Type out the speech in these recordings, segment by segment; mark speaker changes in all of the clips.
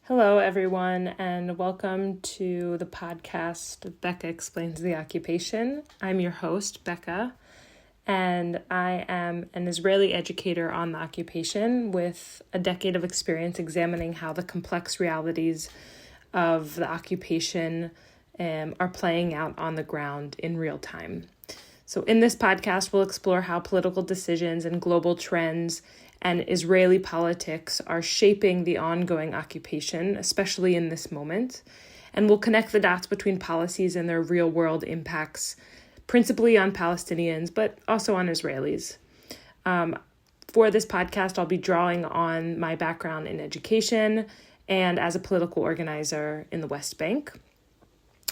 Speaker 1: Hello, everyone, and welcome to the podcast Becca Explains the Occupation. I'm your host, Becca, and I am an Israeli educator on the occupation with a decade of experience examining how the complex realities of the occupation are playing out on the ground in real time. So in this podcast, we'll explore how political decisions and global trends and Israeli politics are shaping the ongoing occupation, especially in this moment. And we'll connect the dots between policies and their real-world impacts, principally on Palestinians, but also on Israelis. For this podcast, I'll be drawing on my background in education and as a political organizer in the West Bank.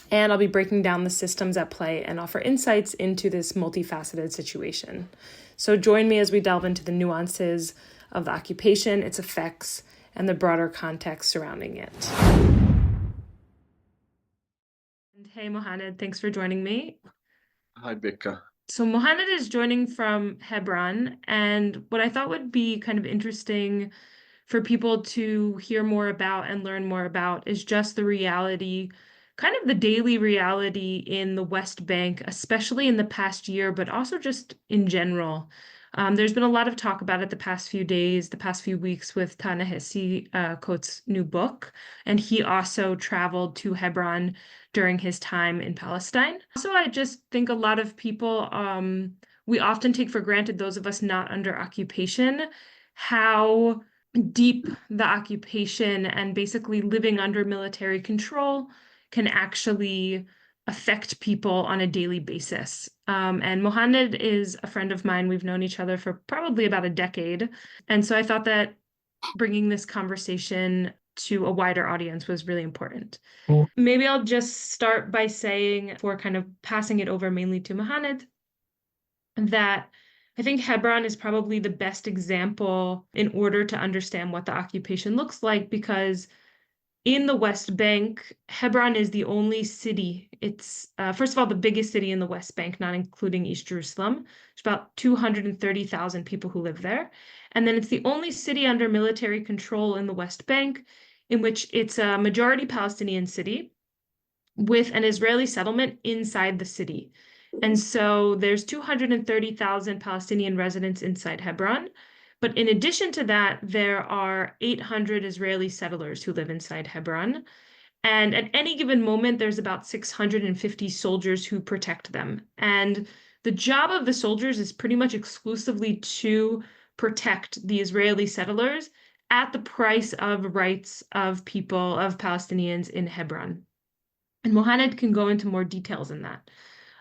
Speaker 1: And I'll be breaking down the systems at play and offer insights into this multifaceted situation. So join me as we delve into the nuances of the occupation, its effects, and the broader context surrounding it. And hey, Muhanned, thanks for joining me.
Speaker 2: Hi, Becca.
Speaker 1: So Muhanned is joining from Hebron, and what I thought would be kind of interesting for people to hear more about and learn more about is just the reality, kind of the daily reality in the West Bank, especially in the past year, but also just in general. There's been a lot of talk about it the past few days, the past few weeks with Ta-Nehisi Coates' new book, and he also traveled to Hebron during his time in Palestine. So I just think a lot of people, we often take for granted, those of us not under occupation, how deep the occupation and basically living under military control can actually affect people on a daily basis. And Muhanned is a friend of mine. We've known each other for probably about a decade. And so I thought that bringing this conversation to a wider audience was really important. Maybe I'll just start by saying, for kind of passing it over mainly to Muhanned, that I think Hebron is probably the best example in order to understand what the occupation looks like, because in the West Bank, Hebron is the only city. It's, first of all, the biggest city in the West Bank, not including East Jerusalem. There's about 230,000 people who live there. And then it's the only city under military control in the West Bank, in which it's a majority Palestinian city with an Israeli settlement inside the city. And so there's 230,000 Palestinian residents inside Hebron. But in addition to that, there are 800 Israeli settlers who live inside Hebron. And at any given moment, there's about 650 soldiers who protect them. And the job of the soldiers is pretty much exclusively to protect the Israeli settlers at the price of rights of people, of Palestinians in Hebron. And Muhanned can go into more details in that.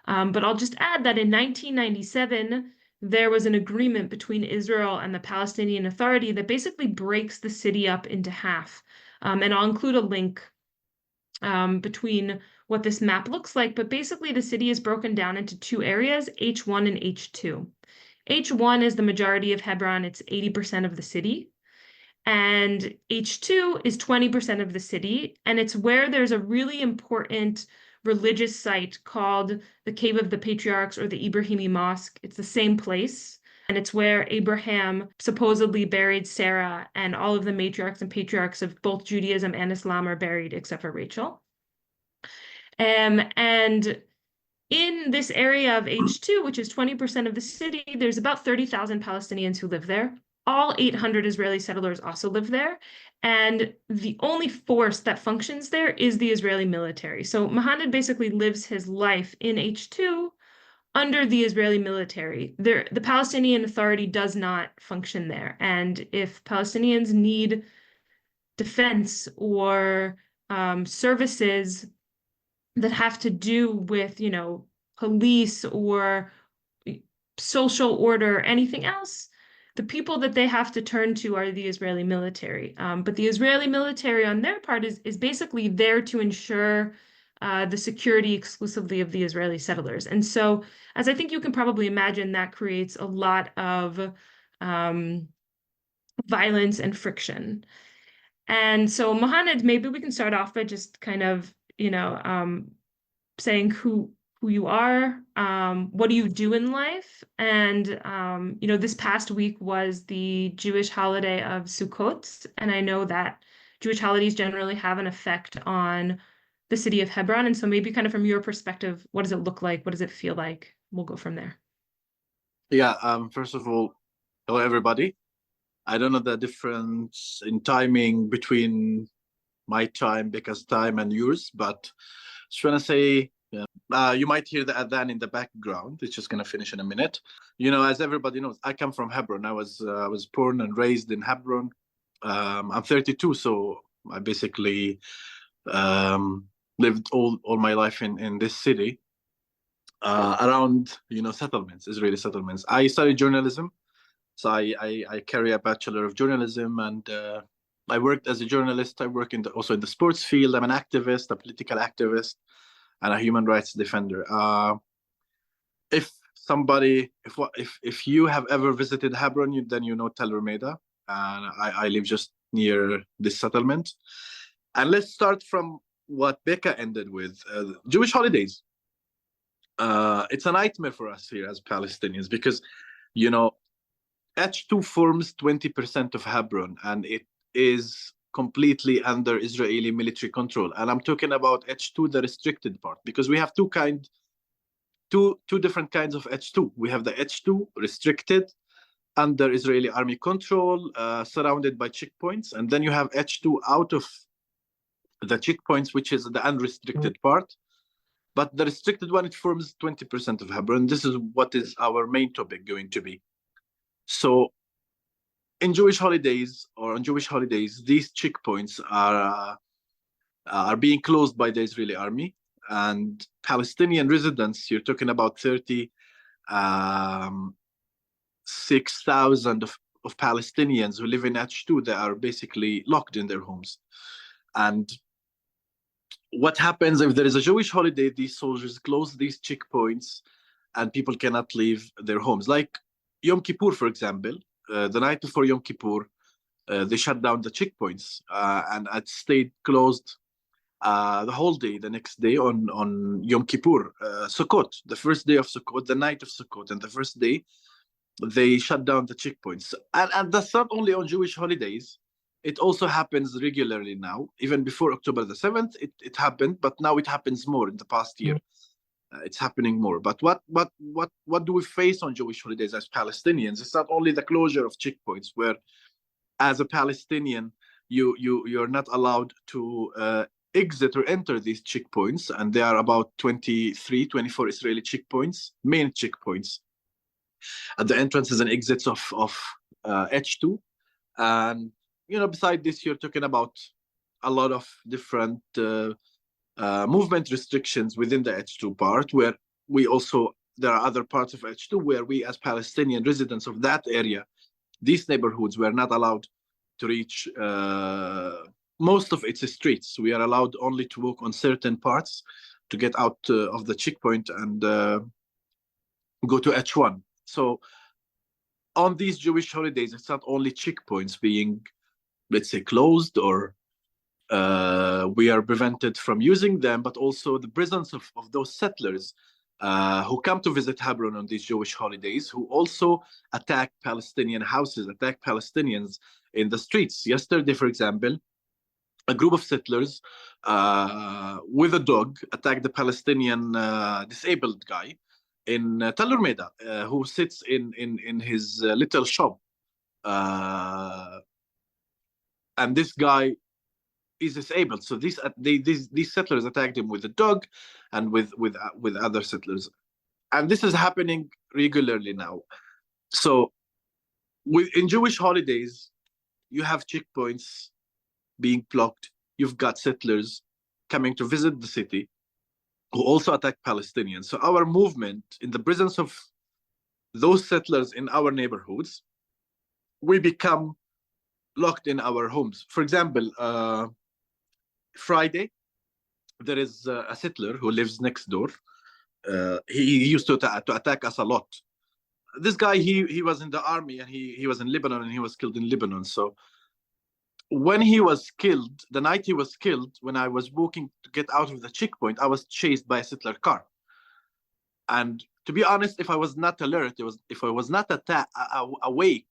Speaker 1: But I'll just add that in 1997, there was an agreement between Israel and the Palestinian Authority that basically breaks the city up into half. And I'll include a link between what this map looks like. But basically, the city is broken down into two areas, H1 and H2. H1 is the majority of Hebron. It's 80% of the city. And H2 is 20% of the city. And it's where there's a really important religious site called the Cave of the Patriarchs, or the Ibrahimi Mosque. It's the same place. And it's where Abraham supposedly buried Sarah, and all of the matriarchs and patriarchs of both Judaism and Islam are buried except for Rachel. And in this area of H2, which is 20% of the city, there's about 30,000 Palestinians who live there. All 800 Israeli settlers also live there. And the only force that functions there is the Israeli military. So Muhanned basically lives his life in H2 under the Israeli military. The Palestinian Authority does not function there. And if Palestinians need defense or services that have to do with, police or social order, anything else, the people that they have to turn to are the Israeli military. But the Israeli military on their part is basically there to ensure the security exclusively of the Israeli settlers. And so, as I think you can probably imagine, that creates a lot of violence and friction. And so, Muhanned, maybe we can start off by just kind of, saying who you are, what do you do in life? And, this past week was the Jewish holiday of Sukkot. And I know that Jewish holidays generally have an effect on the city of Hebron. And so maybe kind of from your perspective, what does it look like? What does it feel like? We'll go from there.
Speaker 2: Yeah, first of all, hello everybody. I don't know the difference in timing between my time, Becca's time, and yours, but just want to say, you might hear the adhan in the background. It's just gonna finish in a minute. As everybody knows, I come from Hebron. I was born and raised in Hebron. I'm 32, so I basically lived all my life in this city. Around settlements, Israeli settlements. I studied journalism, so I carry a bachelor of journalism, and I worked as a journalist. I work also in the sports field. I'm an activist, a political activist, and a human rights defender. If somebody, if you have ever visited Hebron, then you know Tel Rumeda, and I live just near this settlement. And let's start from what Becca ended with: Jewish holidays. It's a nightmare for us here as Palestinians because, H2 forms 20% of Hebron, and it is completely under Israeli military control. And I'm talking about H2, the restricted part, because we have two different kinds of H2. We have the H2 restricted under Israeli army control, surrounded by checkpoints, and then you have H2 out of the checkpoints, which is the unrestricted part. But the restricted one, it forms 20% of Hebron. This is what is our main topic going to be. So on Jewish holidays, these checkpoints are being closed by the Israeli army, and Palestinian residents, you're talking about 36,000 of Palestinians who live in H2, they are basically locked in their homes. And what happens if there is a Jewish holiday? These soldiers close these checkpoints and people cannot leave their homes. Like Yom Kippur, for example, the night before Yom Kippur, they shut down the checkpoints and it stayed closed the whole day, the next day on Yom Kippur. Sukkot, the first day of Sukkot, the night of Sukkot, and the first day, they shut down the checkpoints. And that's not only on Jewish holidays. It also happens regularly now. Even before October the 7th, it happened, but now it happens more in the past year. It's happening more. But what do we face on Jewish holidays as Palestinians? It's not only the closure of checkpoints, where as a Palestinian, you're not allowed to exit or enter these checkpoints, and there are about 23, 24 Israeli checkpoints, main checkpoints, at the entrances and exits of H2. And beside this, you're talking about a lot of different movement restrictions within the H2 part, where there are other parts of H2 where we as Palestinian residents of that area, these neighborhoods, were not allowed to reach most of its streets. We are allowed only to walk on certain parts to get out of the checkpoint and go to H1. So on these Jewish holidays, it's not only checkpoints being, let's say, closed or we are prevented from using them, but also the presence of those settlers who come to visit Hebron on these Jewish holidays, who also attack Palestinian houses, attack Palestinians in the streets. Yesterday, for example, a group of settlers with a dog attacked the Palestinian disabled guy in Tel Rumeda, who sits in his little shop. And this guy is disabled. So these settlers attacked him with a dog and with other settlers. And this is happening regularly now. So in Jewish holidays, you have checkpoints being blocked. You've got settlers coming to visit the city who also attack Palestinians. So our movement, in the presence of those settlers in our neighborhoods, we become locked in our homes. For example, Friday, there is a settler who lives next door. He used to attack us a lot. This guy, he was in the army, and he was in Lebanon, and he was killed in Lebanon. So when he was killed, the night he was killed, when I was walking to get out of the checkpoint, I was chased by a settler car. And to be honest, if I was not alert, if I was not awake,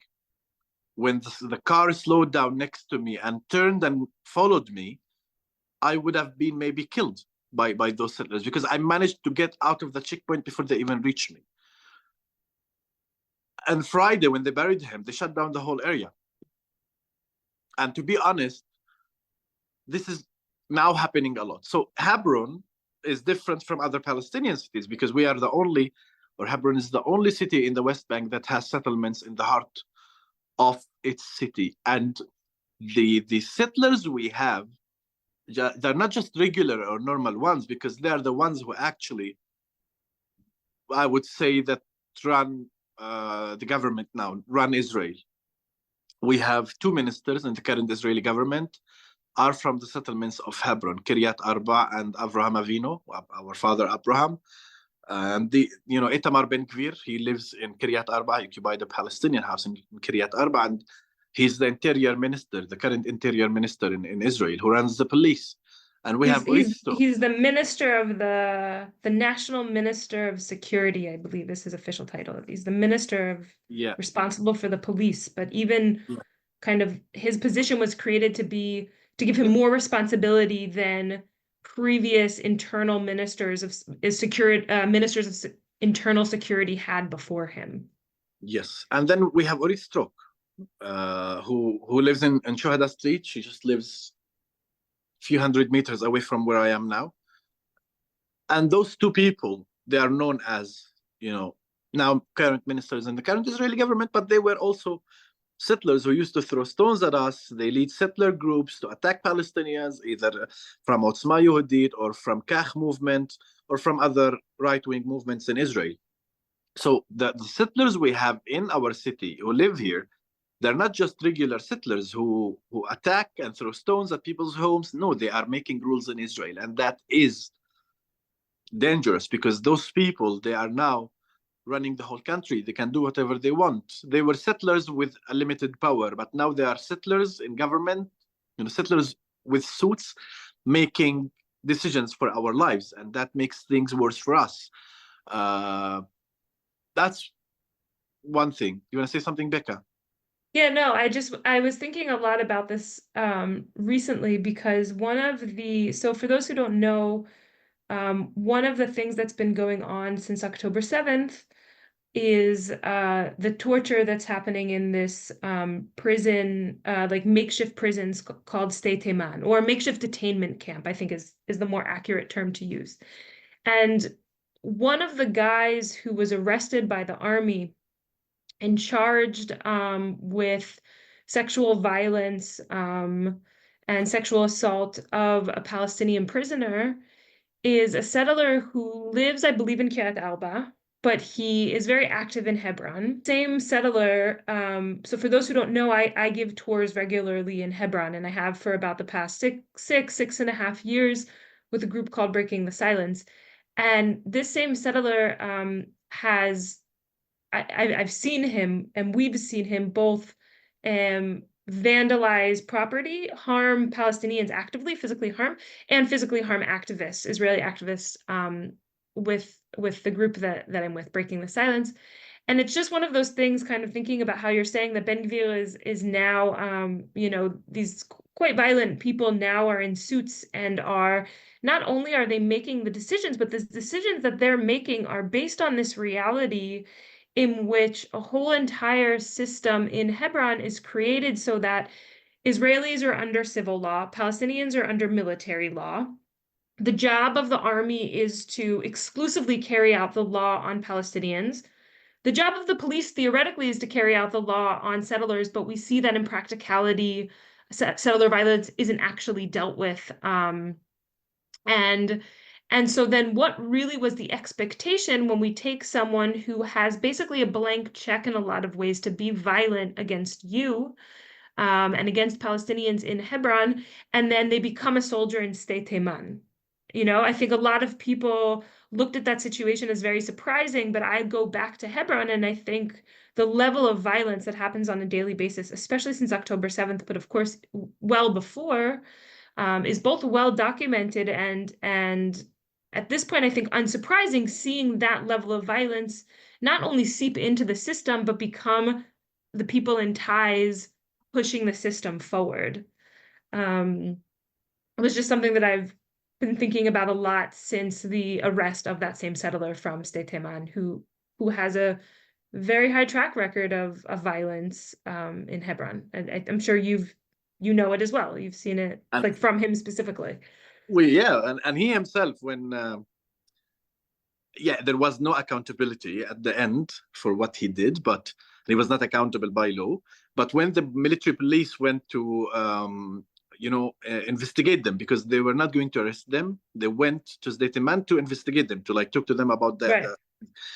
Speaker 2: when the car slowed down next to me and turned and followed me, I would have been maybe killed by those settlers because I managed to get out of the checkpoint before they even reached me. And Friday, when they buried him, they shut down the whole area. And to be honest, this is now happening a lot. So Hebron is different from other Palestinian cities because we are the only, or Hebron is the only city in the West Bank that has settlements in the heart of its city. And the settlers we have, they're not just regular or normal ones because they are the ones who actually, I would say, that run the government now, run Israel. We have two ministers in the current Israeli government are from the settlements of Hebron, Kiryat Arba and Avraham Avinu, our father Abraham. And Itamar Ben Gvir, he lives in Kiryat Arba. He occupied a Palestinian house in Kiryat Arba, and he's the interior minister, the current interior minister in Israel, who runs the police. And we have Uristo.
Speaker 1: He's the minister of the national minister of security, I believe is his official title. He's the minister of responsible for the police, but even kind of his position was created to give him more responsibility than previous internal ministers of ministers of internal security had before him.
Speaker 2: Yes, and then we have Uristo, who lives in Shuhada Street. She just lives few hundred meters away from where I am now. And those two people, they are known as, now current ministers in the current Israeli government, but they were also settlers who used to throw stones at us. They lead settler groups to attack Palestinians, either from Otzma Yehudit or from Kach movement or from other right-wing movements in Israel. So the settlers we have in our city who live here, they're not just regular settlers who attack and throw stones at people's homes. No, they are making rules in Israel. And that is dangerous because those people, they are now running the whole country. They can do whatever they want. They were settlers with a limited power, but now they are settlers in government, settlers with suits making decisions for our lives. And that makes things worse for us. That's one thing. You want to say something, Becca?
Speaker 1: Yeah, no, I was thinking a lot about this recently because so for those who don't know, one of the things that's been going on since October 7th is the torture that's happening in this prison, like makeshift prisons called State Teman, or makeshift detainment camp, I think is the more accurate term to use. And one of the guys who was arrested by the army and charged with sexual violence and sexual assault of a Palestinian prisoner is a settler who lives, I believe, in Kiryat Arba, but he is very active in Hebron. Same settler. So for those who don't know, I give tours regularly in Hebron, and I have for about the past six and a half years with a group called Breaking the Silence. And this same settler I've seen him, and we've seen him both vandalize property, harm Palestinians actively, physically harm, and physically harm activists, Israeli activists, with the group that I'm with, Breaking the Silence. And it's just one of those things, kind of thinking about how you're saying that Ben Gvir is now, these quite violent people now are in suits and are not only are they making the decisions, but the decisions that they're making are based on this reality in which a whole entire system in Hebron is created so that Israelis are under civil law, Palestinians are under military law. The job of the army is to exclusively carry out the law on Palestinians. The job of the police theoretically is to carry out the law on settlers, but we see that in practicality, settler violence isn't actually dealt with. And so then what really was the expectation when we take someone who has basically a blank check in a lot of ways to be violent against you and against Palestinians in Hebron, and then they become a soldier in State Teman? I think a lot of people looked at that situation as very surprising, but I go back to Hebron and I think the level of violence that happens on a daily basis, especially since October 7th, but of course, well before, is both well documented and at this point, I think unsurprising, seeing that level of violence not only seep into the system, but become the people in ties pushing the system forward. It was just something that I've been thinking about a lot since the arrest of that same settler from Sde Teman, who has a very high track record of violence in Hebron. And I'm sure you know it as well. You've seen it
Speaker 2: And
Speaker 1: like from him specifically.
Speaker 2: and he himself, when there was no accountability at the end for what he did, but he was not accountable by law. But when the military police went to investigate them, because they were not going to arrest them, they went to Sde Teman to investigate them, to like talk to them about that.
Speaker 1: Right.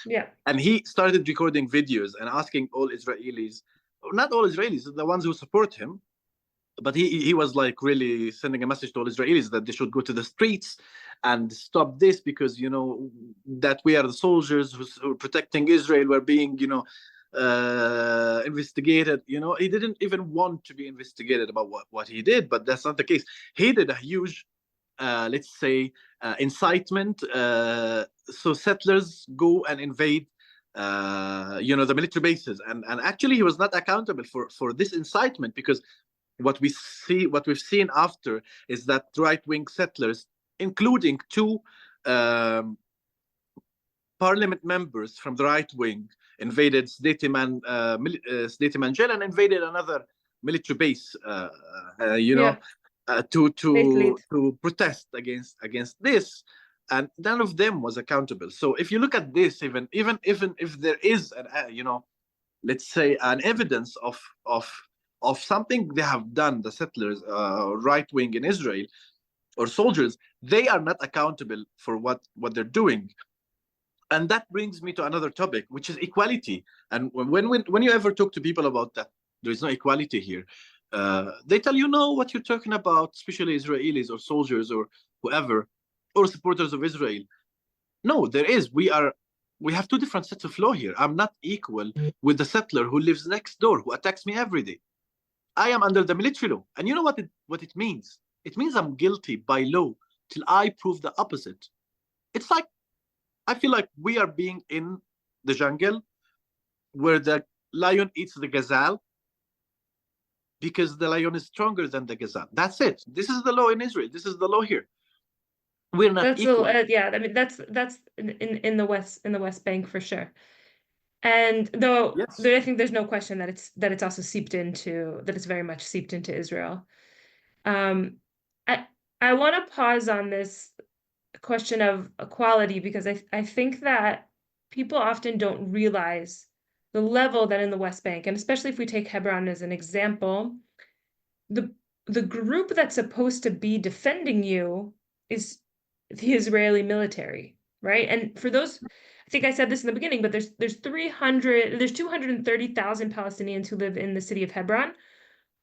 Speaker 1: Yeah.
Speaker 2: And he started recording videos and asking all Israelis, not all Israelis, the ones who support him, but he was like really sending a message to all Israelis that they should go to the streets and stop this, because that we are the soldiers who are protecting Israel. We're being investigated. He didn't even want to be investigated about what he did, but that's not the case. He did a huge let's say incitement, so settlers go and invade the military bases, and actually he was not accountable for this incitement, because what we've seen after is that right-wing settlers, including two parliament members from the right wing, invaded Sde Teman jail and invaded another military base, to protest against this, and none of them was accountable. So if you look at this, even if there is let's say an evidence of something they have done, the settlers, right wing in Israel, or soldiers, they are not accountable for what they're doing. And that brings me to another topic, which is equality. And when you ever talk to people about that, there is no equality here. They tell you, no, what you're talking about, especially Israelis or soldiers or whoever, or supporters of Israel. No, there is. We have two different sets of law here. I'm not equal with the settler who lives next door, who attacks me every day. I am under the military law. And you know what it means? It means I'm guilty by law till I prove the opposite. It's like, I feel like we are being in the jungle where the lion eats the gazelle because the lion is stronger than the gazelle. That's it. This is the law in Israel. This is the law here. We're not equal.
Speaker 1: Yeah, I mean that's in the West Bank for sure. And though I think there's no question that it's also that it's very much seeped into Israel. I want to pause on this question of equality, because I think that people often don't realize the level that in the West Bank, and especially if we take Hebron as an example, the group that's supposed to be defending you is the Israeli military, right? And for those, I think I said this in the beginning, but there's 230,000 Palestinians who live in the city of Hebron.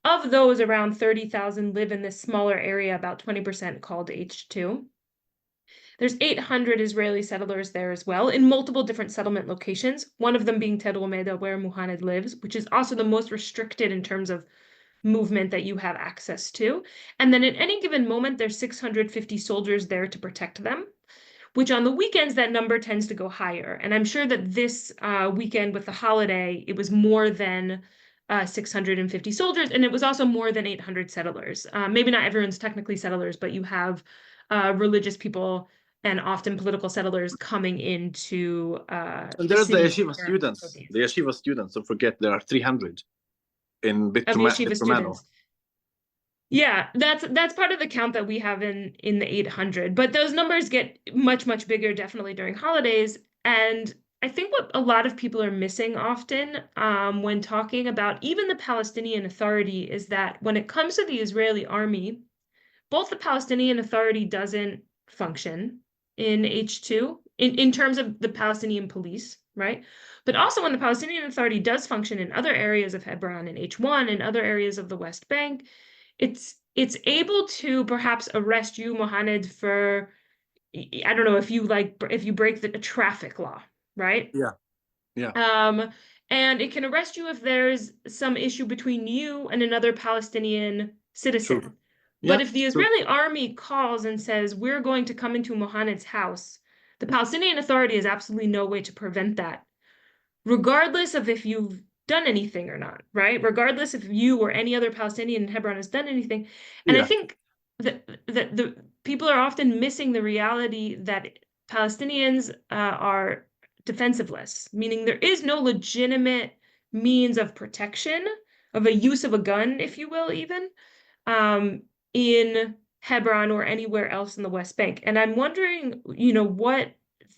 Speaker 1: Of those, around 30,000 live in this smaller area, about 20% called H2. There's 800 Israeli settlers there as well, in multiple different settlement locations, one of them being Tel Umeda, where Muhanned lives, which is also the most restricted in terms of movement that you have access to. And then at any given moment, there's 650 soldiers there to protect them, which on the weekends, that number tends to go higher. And I'm sure that this weekend with the holiday, it was more than 650 soldiers, and it was also more than 800 settlers. Maybe not everyone's technically settlers, but you have religious people and often political settlers coming into
Speaker 2: and there's the yeshiva students. The yeshiva students, don't forget, there are 300 in Beit Romano.
Speaker 1: Yeah, that's part of the count that we have in the 800. But those numbers get much, much bigger, definitely during holidays. And I think what a lot of people are missing often when talking about even the Palestinian Authority is that when it comes to the Israeli army, both the Palestinian Authority doesn't function in H2 in terms of the Palestinian police, right? But also when the Palestinian Authority does function in other areas of Hebron and H1 and other areas of the West Bank, it's able to perhaps arrest you, Muhanned, for, I don't know, if you break the traffic law, right?
Speaker 2: Yeah.
Speaker 1: And it can arrest you if there's some issue between you and another Palestinian citizen.
Speaker 2: True.
Speaker 1: But if the Israeli army calls and says, we're going to come into Muhanned's house, the Palestinian Authority has absolutely no way to prevent that, regardless of if you've done anything or not, right? Regardless if you or any other Palestinian in Hebron has done anything. And I
Speaker 2: Yeah.
Speaker 1: think that the people are often missing the reality that Palestinians are defensiveless, meaning there is no legitimate means of protection, of a use of a gun, if you will, even in Hebron or anywhere else in the West Bank. And I'm wondering, what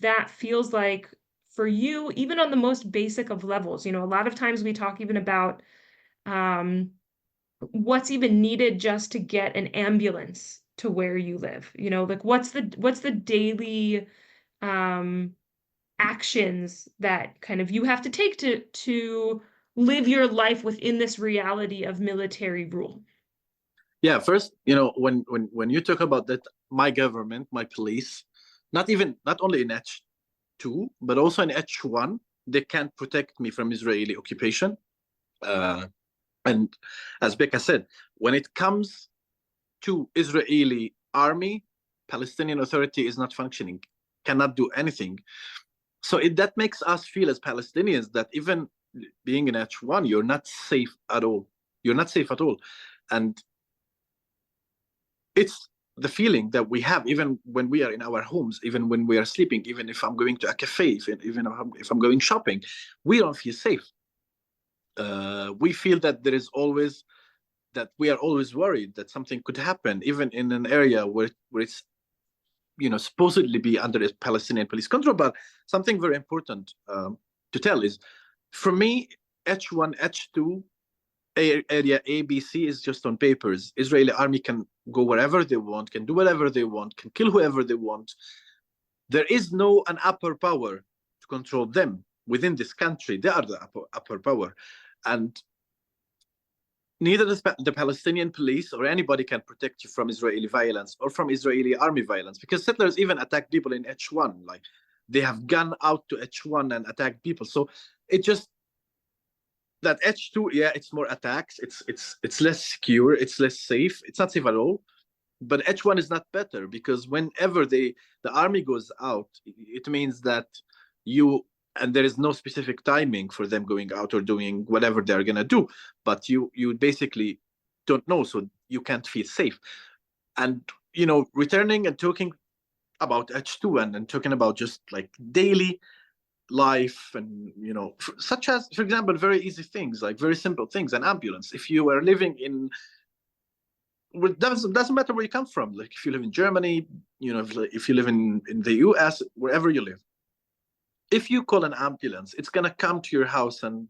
Speaker 1: that feels like for you, even on the most basic of levels. A lot of times we talk even about what's even needed just to get an ambulance to where you live. Like what's the daily um actions that kind of you have to take to live your life within this reality of military rule.
Speaker 2: Yeah, first, when you talk about that, my government, my police, not only in H2, but also in H1, they can't protect me from Israeli occupation. And as Becca said, when it comes to Israeli army, Palestinian Authority is not functioning, cannot do anything. So that makes us feel as Palestinians that even being in H1, you're not safe at all. You're not safe at all. And it's the feeling that we have even when we are in our homes, even when we are sleeping, even if I'm going to a cafe, even if I'm going shopping, we don't feel safe. We feel that we are always worried that something could happen, even in an area where it's supposedly be under Palestinian police control. But something very important to tell is, for me, H1, H2, area A, B, C is just on papers. Israeli army can go wherever they want, can do whatever they want, can kill whoever they want. There is no an upper power to control them within this country. They are the upper power, and neither the Palestinian police or anybody can protect you from Israeli violence or from Israeli army violence, because settlers even attack people in H1. Like, they have gone out to H1 and attacked people. So it just, that H2, yeah, it's more attacks. It's less secure. It's less safe. It's not safe at all. But H1 is not better, because whenever the army goes out, it means that and there is no specific timing for them going out or doing whatever they're gonna do, but you basically don't know, so you can't feel safe. And returning and talking about H2 and talking about just like daily life, and such as, for example, very easy things, like very simple things, an ambulance. If you are living in, it doesn't matter where you come from, like if you live in Germany, if you live in the US, wherever you live, if you call an ambulance, it's going to come to your house and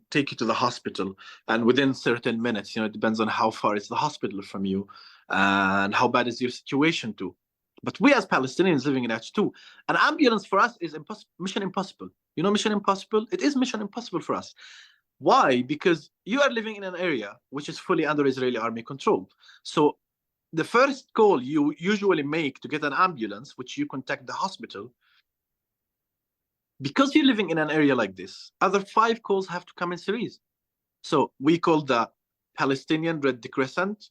Speaker 2: take you to the hospital, and within certain minutes. It depends on how far is the hospital from you and how bad is your situation too. But we as Palestinians living in H2, an ambulance for us is mission impossible. Mission impossible, it is mission impossible for us. Why? Because you are living in an area which is fully under Israeli army control. So the first call you usually make to get an ambulance, which you contact the hospital, because you're living in an area like this, other 5 calls have to come in series. So we call the Palestinian Red Crescent.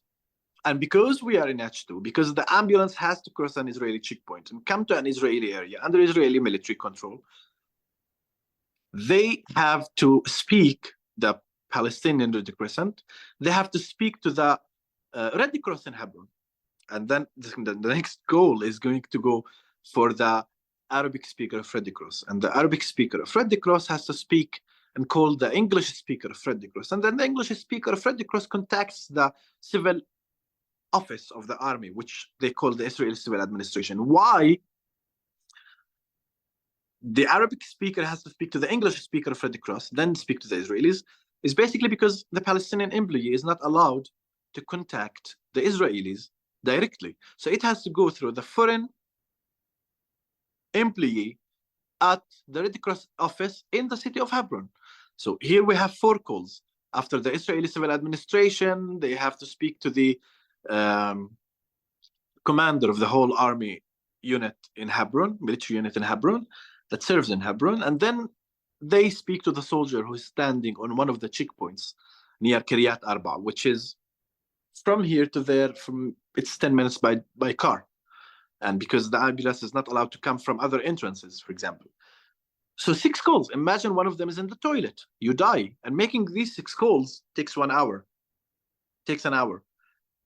Speaker 2: And because we are in H2, because the ambulance has to cross an Israeli checkpoint and come to an Israeli area under Israeli military control, they have to speak, the Palestinian Red Crescent, they have to speak to the Red Cross in Hebron. And then the next goal is going to go for the Arabic speaker of Red Cross. And the Arabic speaker of Red Cross has to speak and call the English speaker of Red Cross. And then the English speaker of Red Cross contacts the civil office of the army, which they call the Israeli Civil Administration. Why the Arabic speaker has to speak to the English speaker of Red Cross, then speak to the Israelis, is basically because the Palestinian employee is not allowed to contact the Israelis directly. So it has to go through the foreign employee at the Red Cross office in the city of Hebron. So here we have 4 calls. After the Israeli Civil Administration, they have to speak to the commander of the whole army unit in Hebron, military unit in Hebron, that serves in Hebron. And then they speak to the soldier who is standing on one of the checkpoints near Kiryat Arba, which is from here to there, it's 10 minutes by car. And because the ambulance is not allowed to come from other entrances, for example. So 6 calls. Imagine one of them is in the toilet. You die. And making these 6 calls takes 1 hour. Takes an hour.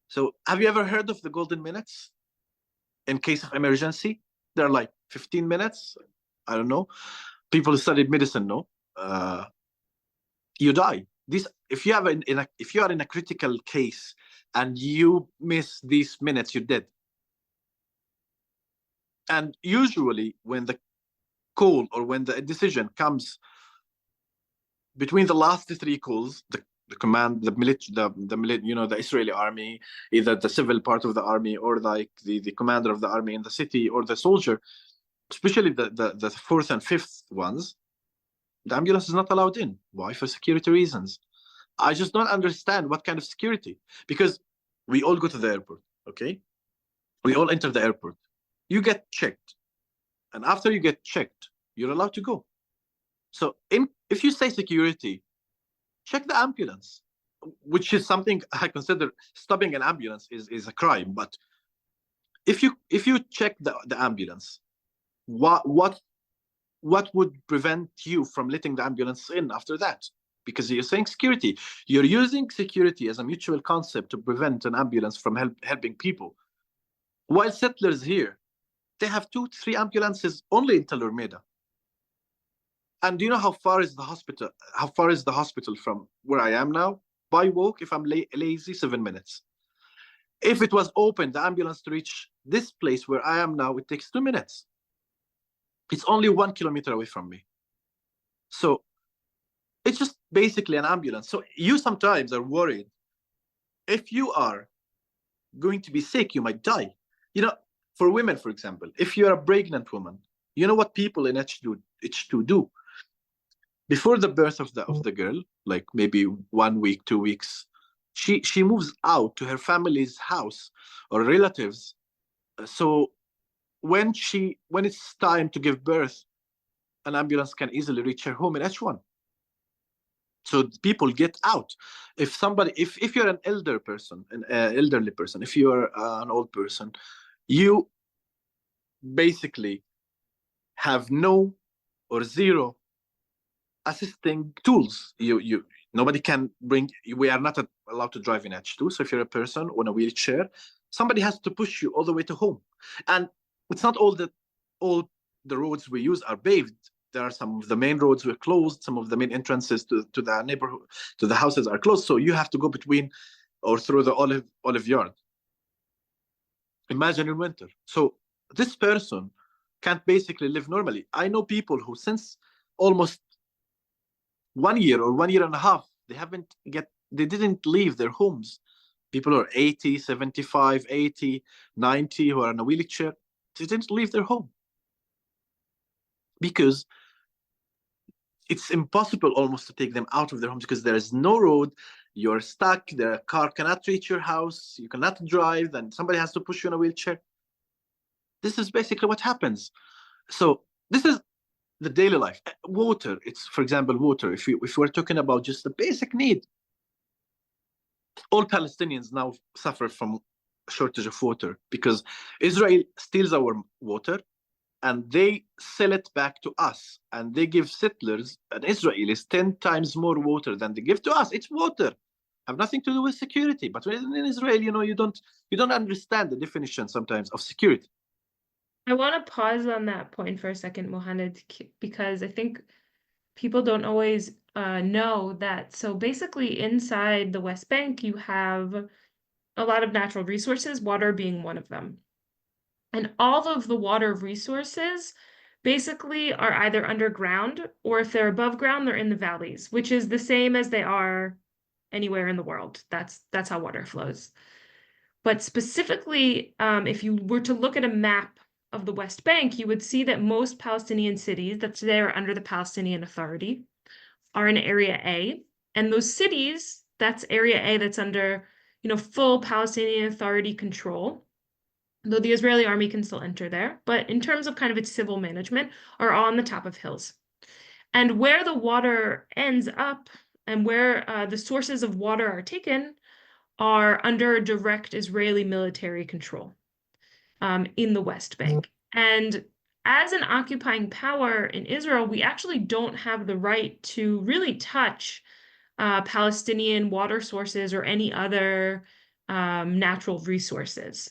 Speaker 2: So have you ever heard of the golden minutes in case of emergency? They're like 15 minutes. I don't know. People who studied medicine know. You die. This if you have if you are in a critical case and you miss these minutes, you're dead. And usually when the call or when the decision comes between the last 3 calls, the command, the the Israeli army, either the civil part of the army or like the commander of the army in the city or the soldier, especially the fourth and fifth ones, the ambulance is not allowed in. Why? For security reasons. I just don't understand what kind of security, because we all go to the airport, okay? We all enter the airport. You get checked, and after you get checked, you're allowed to go. So if you say security, check the ambulance, which is something I consider stopping an ambulance is a crime. But if you check the ambulance, what would prevent you from letting the ambulance in after that? Because you're saying security. You're using security as a mutual concept to prevent an ambulance from helping people. While settlers here, they have 2-3 ambulances only in Tel Urmeda. And do you know how far is the hospital? How far is the hospital from where I am now? By walk, if I'm lazy, 7 minutes. If it was open, the ambulance to reach this place where I am now, it takes 2 minutes. It's only 1 kilometer away from me. So it's just basically an ambulance. So you sometimes are worried if you are going to be sick, you might die. You know, for women, for example, if you're a pregnant woman, you know what people in H2 do? Before the birth of the girl, like maybe 1 week, 2 weeks, she moves out to her family's house or relatives. So when it's time to give birth, an ambulance can easily reach her home in H1. So people get out. If you're an elderly person, if you're an old person, you basically have no or zero assisting tools. Nobody can bring. We are not allowed to drive in H2. So if you're a person on a wheelchair, somebody has to push you all the way to home. And it's not all the roads we use are paved. There are some of the main roads were closed. Some of the main entrances to the neighborhood, to the houses are closed. So you have to go between or through the olive yard. Imagine in winter. So this person can't basically live normally. I know people who since almost 1 year or 1.5 years, they didn't leave their homes. People are 80, 75, 80, 90 who are in a wheelchair. They didn't leave their home because it's impossible almost to take them out of their homes because there is no road. You're stuck. The car cannot reach your house. You cannot drive. Then somebody has to push you in a wheelchair. This is basically what happens. So this is the daily life. Water. It's, for example, water. If we're talking about just the basic need, all Palestinians now suffer from shortage of water because Israel steals our water and they sell it back to us, and they give settlers and Israelis 10 times more water than they give to us. It's water, have nothing to do with security. But in Israel, you don't understand the definition sometimes of security.
Speaker 1: I want to pause on that point for a second, Muhanned, because I think people don't always know that. So basically, inside the West Bank, you have a lot of natural resources, water being one of them. And all of the water resources basically are either underground, or if they're above ground, they're in the valleys, which is the same as they are anywhere in the world. That's how water flows. But specifically, if you were to look at a map of the West Bank, you would see that most Palestinian cities that today are under the Palestinian Authority are in Area A. And those cities, that's Area A that's under, full Palestinian Authority control, though the Israeli army can still enter there, but in terms of kind of its civil management, are on the top of hills. And where the water ends up and where the sources of water are taken are under direct Israeli military control in the West Bank. And as an occupying power in Israel, we actually don't have the right to really touch Palestinian water sources or any other natural resources.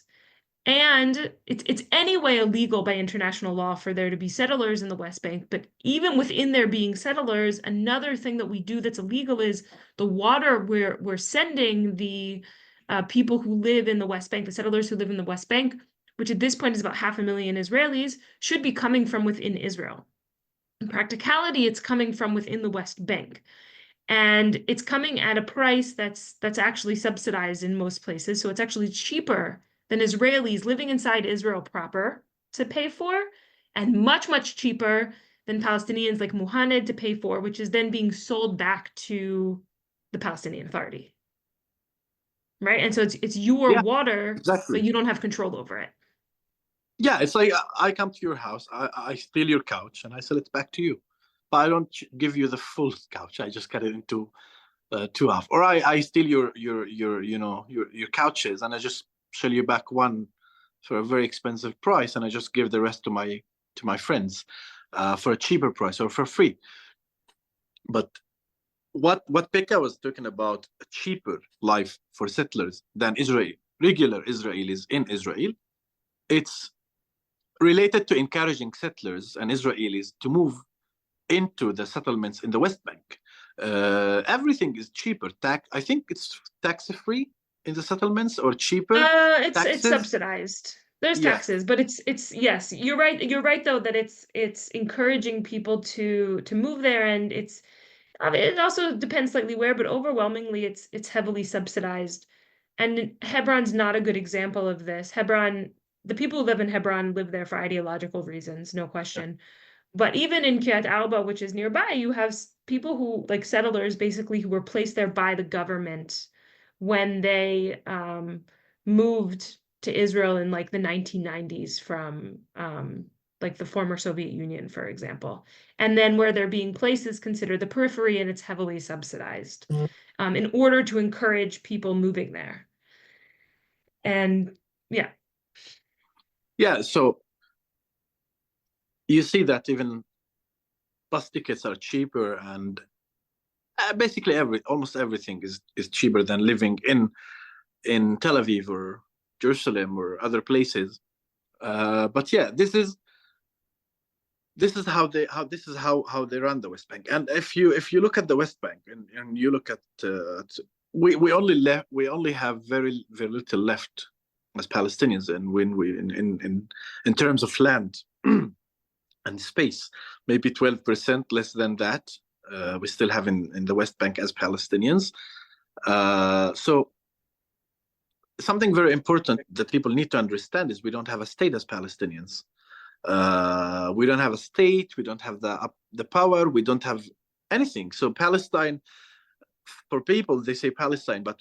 Speaker 1: And it's anyway illegal by international law for there to be settlers in the West Bank. But even within there being settlers, another thing that we do that's illegal is the water we're sending the people who live in the West Bank, the settlers who live in the West Bank, which at this point is about 500,000 Israelis, should be coming from within Israel. In practicality, it's coming from within the West Bank. And it's coming at a price that's actually subsidized in most places. So it's actually cheaper than Israelis living inside Israel proper to pay for, and much, much cheaper than Palestinians like Muhanned to pay for, which is then being sold back to the Palestinian Authority. Right? And so it's your
Speaker 2: Yeah,
Speaker 1: water, but
Speaker 2: exactly.
Speaker 1: you don't have control over it.
Speaker 2: Yeah, it's like I come to your house, I steal your couch, and I sell it back to you. But I don't give you the full couch. I just cut it into two half. Or I steal your your couches, and I just sell you back one for a very expensive price, and I just give the rest to my friends for a cheaper price or for free. But what Becca was talking about, a cheaper life for settlers than regular Israelis in Israel, it's related to encouraging settlers and Israelis to move into the settlements in the West Bank. Everything is cheaper. I think it's tax-free in the settlements, or cheaper
Speaker 1: It's
Speaker 2: taxes.
Speaker 1: subsidized. There's
Speaker 2: Yeah,
Speaker 1: taxes, but it's yes, you're right. You're right though that it's encouraging people to move there, and I mean, it also depends slightly where, but overwhelmingly it's heavily subsidized. And Hebron's not a good example of this. The people who live in Hebron live there for ideological reasons, no question. But even in Kiryat Arba, which is nearby, you have people who, like settlers, basically, who were placed there by the government when they moved to Israel in like the 1990s from like the former Soviet Union, for example. And then where they're being placed is considered the periphery, and it's heavily subsidized in order to encourage people moving there. And yeah.
Speaker 2: yeah. So you see that even bus tickets are cheaper, and basically almost everything is cheaper than living in Tel Aviv or Jerusalem or other places. But yeah, this is how they run the West Bank. And if you look at the West Bank, and you look at we only have very very little left as Palestinians, and when we in terms of land and space, maybe 12% less than that. We still have in the West Bank as Palestinians. So something very important that people need to understand is we don't have a state as Palestinians. We don't have a state. We don't have the power. We don't have anything. So Palestine, for people, they say Palestine, but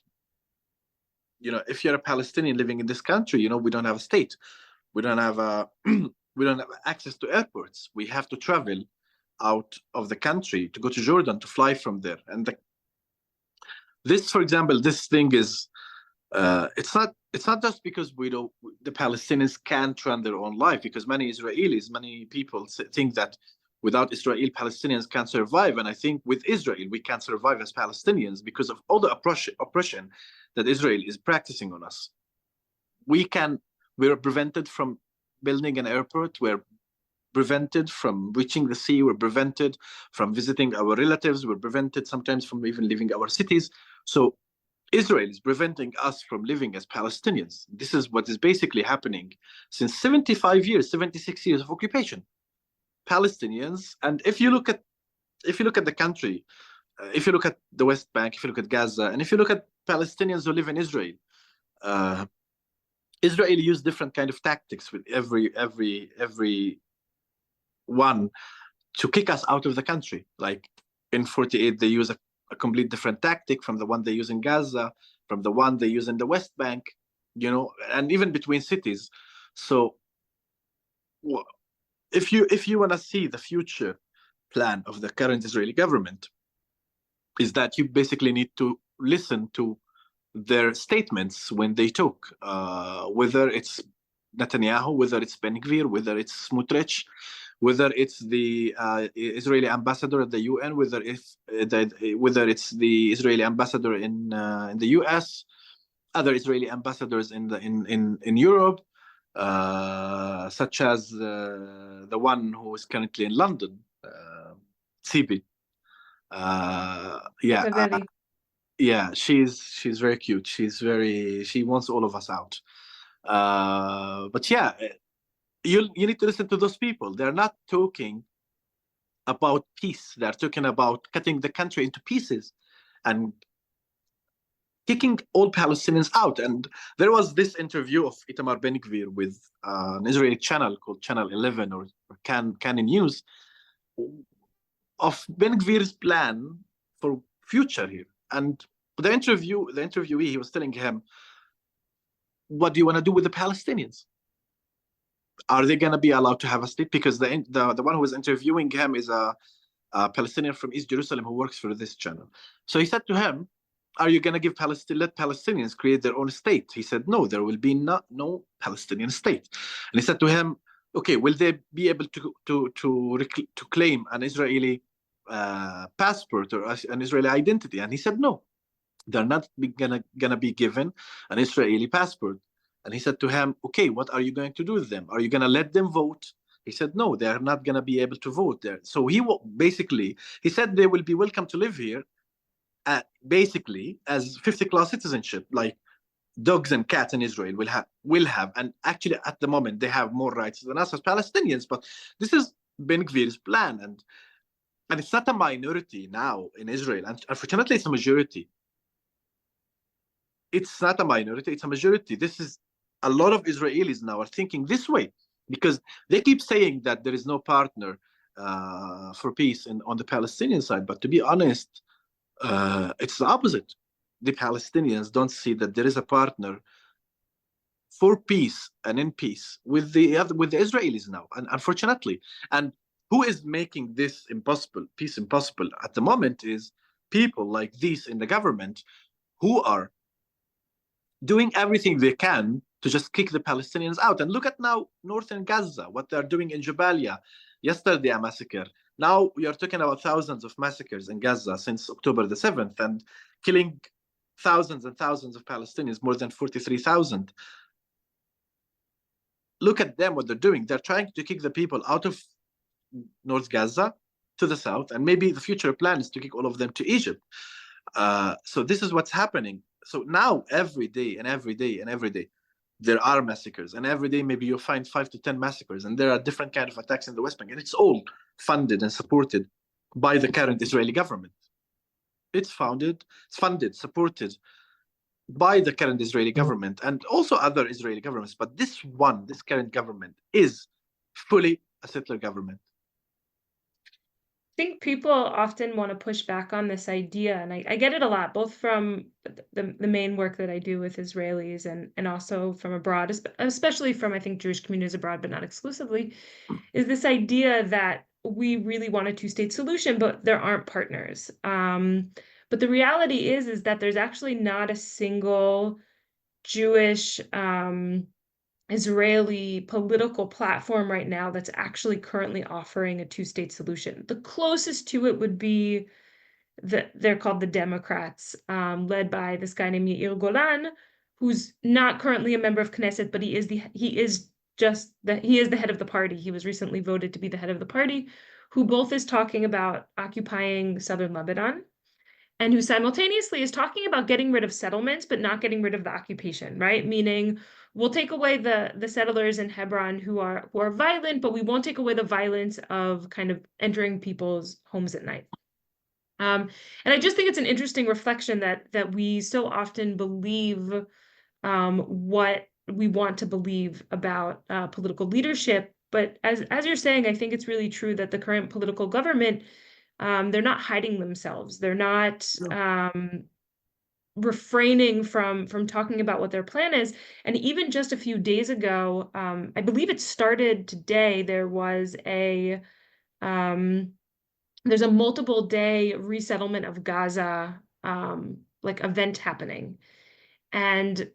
Speaker 2: if you're a Palestinian living in this country, we don't have a state. We don't have we don't have access to airports. We have to travel out of the country to go to Jordan to fly from there. And this, for example, this thing is it's not just because the Palestinians can't run their own life, because many people think that without Israel, Palestinians can't survive. And I think with Israel, we can't survive as Palestinians because of all the oppression that Israel is practicing on us. We're prevented from building an airport. We're prevented from reaching the sea. We're prevented from visiting our relatives. We're prevented sometimes from even leaving our cities. So Israel is preventing us from living as Palestinians. This is what is basically happening since 76 years of occupation. Palestinians, and if you look at the country, if you look at the West Bank, if you look at Gaza, and if you look at Palestinians who live in Israel, Israel used different kind of tactics with every one to kick us out of the country. Like in 48, they use a complete different tactic from the one they use in Gaza, from the one they use in the West Bank, and even between cities. So if you want to see the future plan of the current Israeli government, is that you basically need to listen to their statements when they talk, whether it's Netanyahu, whether it's Ben Gvir, whether it's Smotrich, whether it's the Israeli ambassador at the UN, whether it's the Israeli ambassador in the US, other Israeli ambassadors in Europe, such as the one who is currently in London, Tsibi. Yeah, yeah, she's very cute. She wants all of us out. But yeah, you need to listen to those people. They're not talking about peace. They're talking about cutting the country into pieces and kicking all Palestinians out. And there was this interview of Itamar Ben Gvir with an Israeli channel called Channel 11 or Can News of Ben Gvir's plan for future here. And the interviewee, he was telling him, what do you want to do with the Palestinians? Are they going to be allowed to have a state? Because the one who was interviewing him is a Palestinian from East Jerusalem who works for this channel. So he said to him, are you going to let Palestinians create their own state? He said, no, there will be no Palestinian state. And he said to him, okay, will they be able to claim an Israeli passport or an Israeli identity? And he said, no, they're not gonna be given an Israeli passport. And he said to him, okay, what are you going to do with them? Are you going to let them vote? He said, no, they're not going to be able to vote there. So he said they will be welcome to live here, basically as 50-class citizenship, like dogs and cats in Israel will have. And actually, at the moment, they have more rights than us as Palestinians. But this is Ben Gvir's plan. And it's not a minority now in Israel. And unfortunately, it's a majority. It's not a minority, it's a majority. This is a lot of Israelis now are thinking this way because they keep saying that there is no partner for peace on the Palestinian side. But to be honest, it's the opposite. The Palestinians don't see that there is a partner for peace and in peace with the Israelis now, and unfortunately. And who is making this peace impossible at the moment is people like these in the government who are doing everything they can to just kick the Palestinians out. And look at now northern Gaza, what they're doing in Jabalia. Yesterday, a massacre. Now we are talking about thousands of massacres in Gaza since October the 7th and killing thousands and thousands of Palestinians, more than 43,000. Look at them, what they're doing. They're trying to kick the people out of North Gaza to the south, and maybe the future plan is to kick all of them to Egypt. So this is what's happening. So now every day, there are massacres, and every day maybe you'll find 5 to 10 massacres, and there are different kinds of attacks in the West Bank, and it's all funded and supported by the current Israeli government. It's funded, supported by the current Israeli government and also other Israeli governments. But this current government is fully a settler government.
Speaker 1: I think people often want to push back on this idea, and I get it a lot, both from the main work that I do with Israelis and also from abroad, especially from, I think, Jewish communities abroad, but not exclusively, is this idea that we really want a two-state solution, but there aren't partners. But the reality is that there's actually not a single Jewish Israeli political platform right now that's actually currently offering a two-state solution. The closest to it would be they're called the Democrats, led by this guy named Yair Golan, who's not currently a member of Knesset, but he is the head of the party. He was recently voted to be the head of the party, who both is talking about occupying southern Lebanon, and who simultaneously is talking about getting rid of settlements, but not getting rid of the occupation, right? Meaning, we'll take away the settlers in Hebron who are violent, but we won't take away the violence of kind of entering people's homes at night. And I just think it's an interesting reflection that we so often believe what we want to believe about political leadership. But as you're saying, I think it's really true that the current political government, they're not hiding themselves. They're not refraining from talking about what their plan is. And even just a few days ago, I believe it started today, there's a multiple day resettlement of Gaza like event happening. And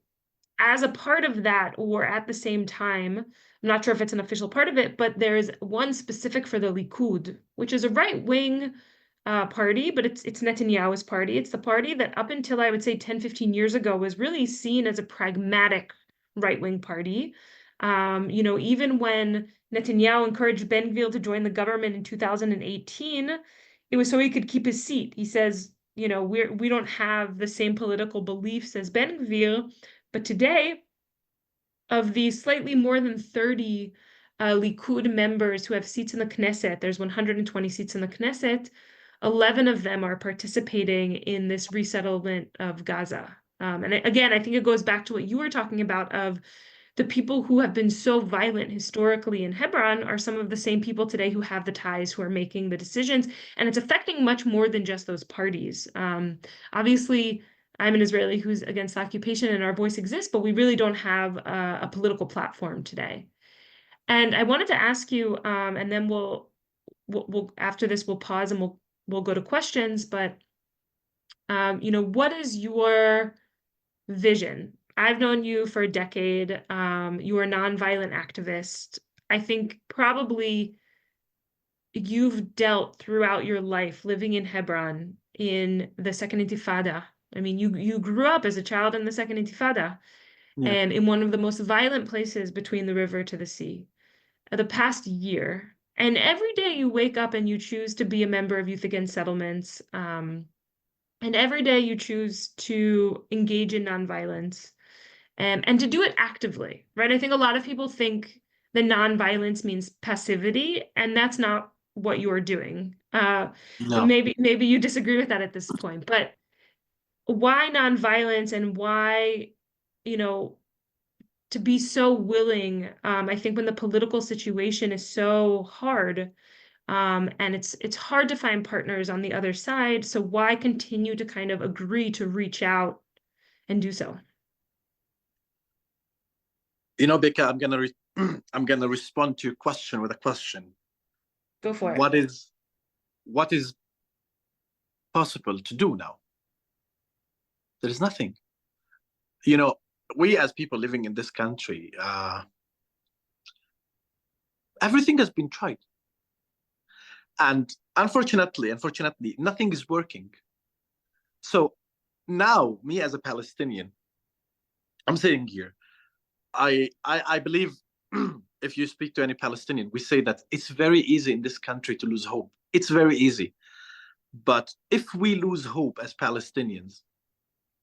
Speaker 1: as a part of that, or at the same time, I'm not sure if it's an official part of it, but there's one specific for the Likud, which is a right-wing party, but it's Netanyahu's party. It's the party that up until I would say 10, 15 years ago was really seen as a pragmatic right-wing party. Even when Netanyahu encouraged Ben Gvir to join the government in 2018, it was so he could keep his seat. He says, we don't have the same political beliefs as Ben Gvir, but today, of the slightly more than 30 Likud members who have seats in the Knesset, there's 120 seats in the Knesset, 11 of them are participating in this resettlement of Gaza. And again, I think it goes back to what you were talking about of the people who have been so violent historically in Hebron are some of the same people today who have the ties, who are making the decisions. And it's affecting much more than just those parties. Obviously, I'm an Israeli who's against occupation and our voice exists, but we really don't have a political platform today. And I wanted to ask you, and then we'll after this we'll pause and we'll go to questions. But what is your vision? I've known you for a decade. You are a nonviolent activist. I think probably you've dealt throughout your life living in Hebron in the Second Intifada. I mean, you grew up as a child in the Second Intifada,
Speaker 2: Yeah.
Speaker 1: and in one of the most violent places between the river to the sea. The past year, and every day you wake up and you choose to be a member of Youth Against Settlements, and every day you choose to engage in nonviolence, and to do it actively, right? I think a lot of people think the nonviolence means passivity, and that's not what you're doing.
Speaker 2: No.
Speaker 1: Maybe you disagree with that at this point, but why nonviolence and why, to be so willing? I think when the political situation is so hard, and it's hard to find partners on the other side, so why continue to kind of agree to reach out and do so?
Speaker 2: Becca, I'm gonna respond to your question with a question.
Speaker 1: Go for it.
Speaker 2: What is possible to do now? There is nothing. We as people living in this country, everything has been tried, and unfortunately, nothing is working. So now, me as a Palestinian, I'm sitting here. I believe if you speak to any Palestinian, we say that it's very easy in this country to lose hope. It's very easy. But if we lose hope as Palestinians,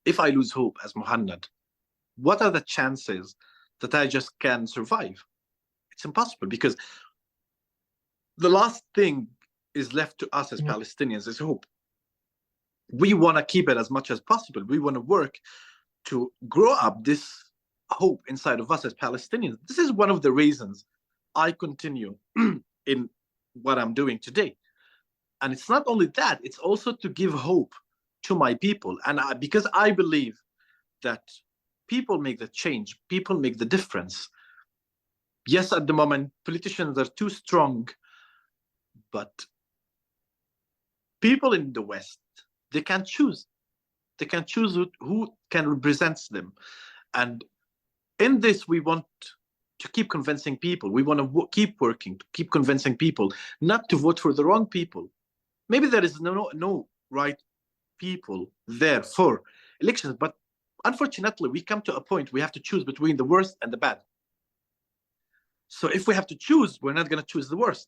Speaker 2: if I lose hope as Muhanned, what are the chances that I just can survive? It's impossible, because the last thing is left to us as Palestinians is hope. We want to keep it as much as possible. We want to work to grow up this hope inside of us as Palestinians. This is one of the reasons I continue in what I'm doing today. And it's not only that, it's also to give hope to my people. And because I believe that people make the change, people make the difference. Yes, at the moment, politicians are too strong, but people in the West, they can choose. They can choose who can represent them. And in this, we want to keep convincing people. We want to keep working, to keep convincing people not to vote for the wrong people. Maybe there is no right people there for elections, but unfortunately, we come to a point we have to choose between the worst and the bad. So if we have to choose, we're not going to choose the worst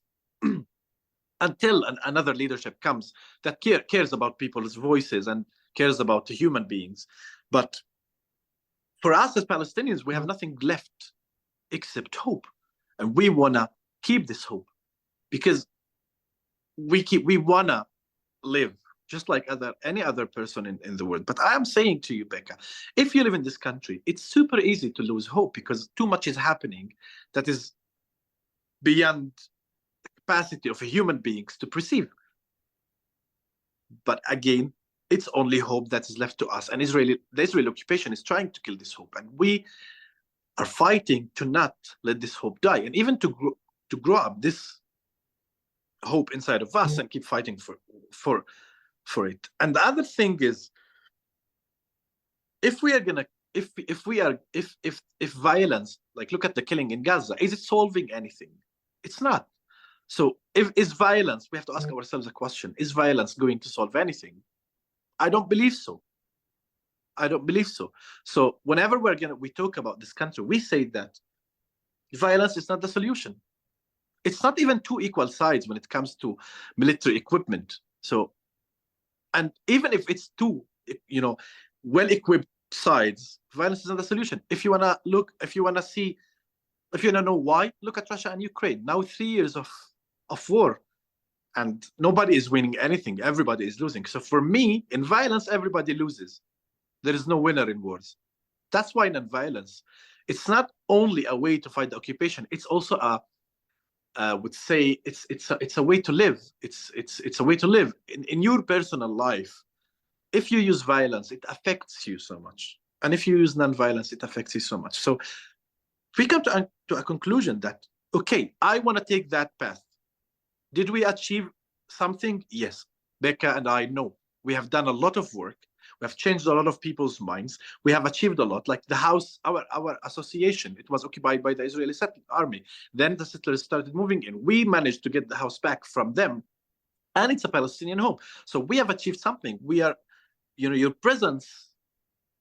Speaker 2: until another leadership comes that cares about people's voices and cares about the human beings. But for us as Palestinians, we have nothing left except hope. And we want to keep this hope, because we want to live just like any other person in the world. But I am saying to you, Becca, if you live in this country, it's super easy to lose hope, because too much is happening that is beyond the capacity of human beings to perceive. But again, it's only hope that is left to us. And the Israeli occupation is trying to kill this hope. And we are fighting to not let this hope die, and even to grow up this hope inside of us and keep fighting for it. And the other thing is, if we are going to if violence, like look at the killing in Gaza, is it solving anything? It's not. So if is violence, we have to ask ourselves a question: is violence going to solve anything? I don't believe so. I don't believe so. So whenever we talk about this country, we say that violence is not the solution. It's not even two equal sides when it comes to military equipment. So, and even if it's two, well-equipped sides, violence is not the solution. If you wanna look, if you wanna know why, look at Russia and Ukraine. Now 3 years of war, and nobody is winning anything. Everybody is losing. So for me, in violence, everybody loses. There is no winner in wars. That's why non-violence, it's not only a way to fight the occupation. It's also would say it's a way to live. It's a way to live in your personal life. If you use violence, it affects you so much, and if you use non-violence, it affects you so much. So we come to a conclusion that, okay, I want to take that path. Did we achieve something? Yes. Becca and I know we have done a lot of work. We have changed a lot of people's minds. We have achieved a lot. Like the house, our association, it was occupied by the Israeli army. Then the settlers started moving in. We managed to get the house back from them, and it's a Palestinian home. So we have achieved something. We are, your presence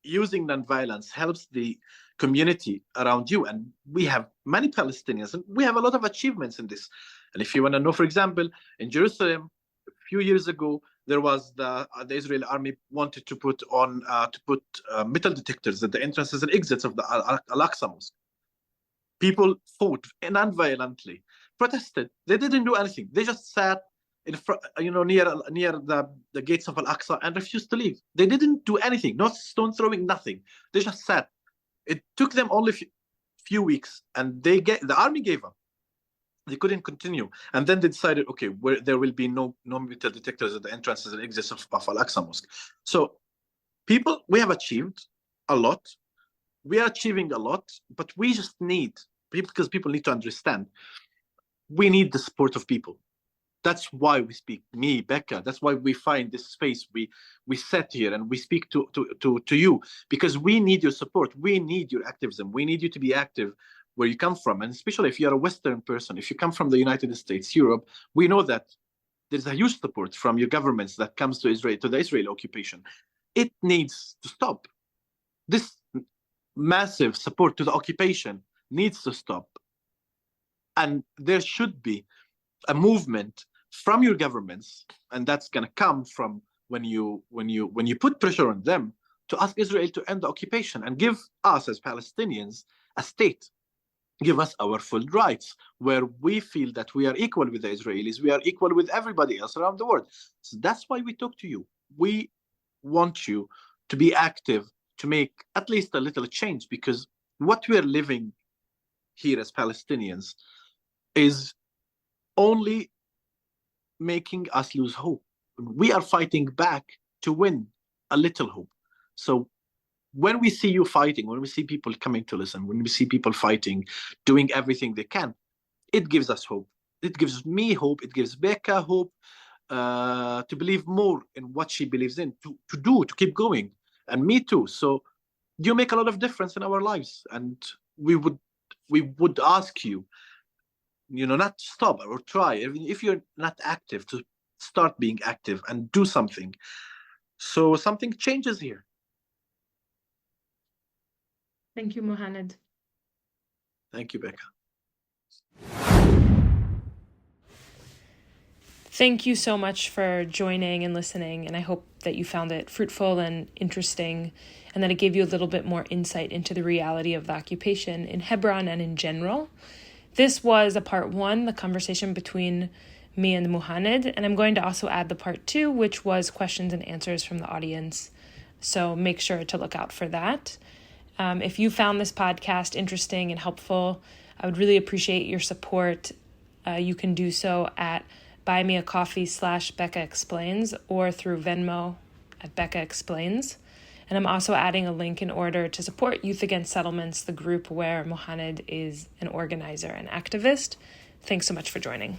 Speaker 2: using nonviolence helps the community around you. And we have many Palestinians, and we have a lot of achievements in this. And if you want to know, for example, in Jerusalem, a few years ago, there was the Israeli army wanted to put metal detectors at the entrances and exits of the Al-Aqsa Mosque. People fought non-violently, protested. They didn't do anything. They just sat in front, near the gates of Al-Aqsa and refused to leave. They didn't do anything, not stone throwing, nothing. They just sat. It took them only few weeks, and the army gave up. They couldn't continue, and then they decided, okay, there will be no metal detectors at the entrances and exits of Al-Aqsa Mosque. So, we have achieved a lot. We are achieving a lot, but we just need, because people need to understand, we need the support of people. That's why we speak, me, Becca. That's why we find this space. We sit here and we speak to you, because we need your support. We need your activism. We need you to be active where you come from. And especially if you're a Western person, if you come from the United States, Europe, we know that there's a huge support from your governments that comes to Israel, to the Israeli occupation. It needs to stop. This massive support to the occupation needs to stop. And there should be a movement from your governments, and that's going to come from when you put pressure on them to ask Israel to end the occupation and give us as Palestinians a state. Give us our full rights, where we feel that we are equal with the Israelis, we are equal with everybody else around the world. So that's why we talk to you. We want you to be active, to make at least a little change, because what we are living here as Palestinians is only making us lose hope. We are fighting back to win a little hope. So when we see you fighting, when we see people coming to listen, when we see people fighting, doing everything they can, it gives us hope. It gives me hope. It gives Becca hope to believe more in what she believes in, to keep going. And me too. So you make a lot of difference in our lives. And we would ask you, not to stop or try. If you're not active, to start being active and do something. So something changes here.
Speaker 1: Thank you, Muhanned.
Speaker 2: Thank you, Becca.
Speaker 1: Thank you so much for joining and listening, and I hope that you found it fruitful and interesting, and that it gave you a little bit more insight into the reality of the occupation in Hebron and in general. This was a part 1, the conversation between me and Muhanned, and I'm going to also add the part 2, which was questions and answers from the audience. So make sure to look out for that. If you found this podcast interesting and helpful, I would really appreciate your support. You can do so at buymeacoffee.com/Becca Explains or through Venmo at Becca Explains. And I'm also adding a link in order to support Youth Against Settlements, the group where Muhanned is an organizer and activist. Thanks so much for joining.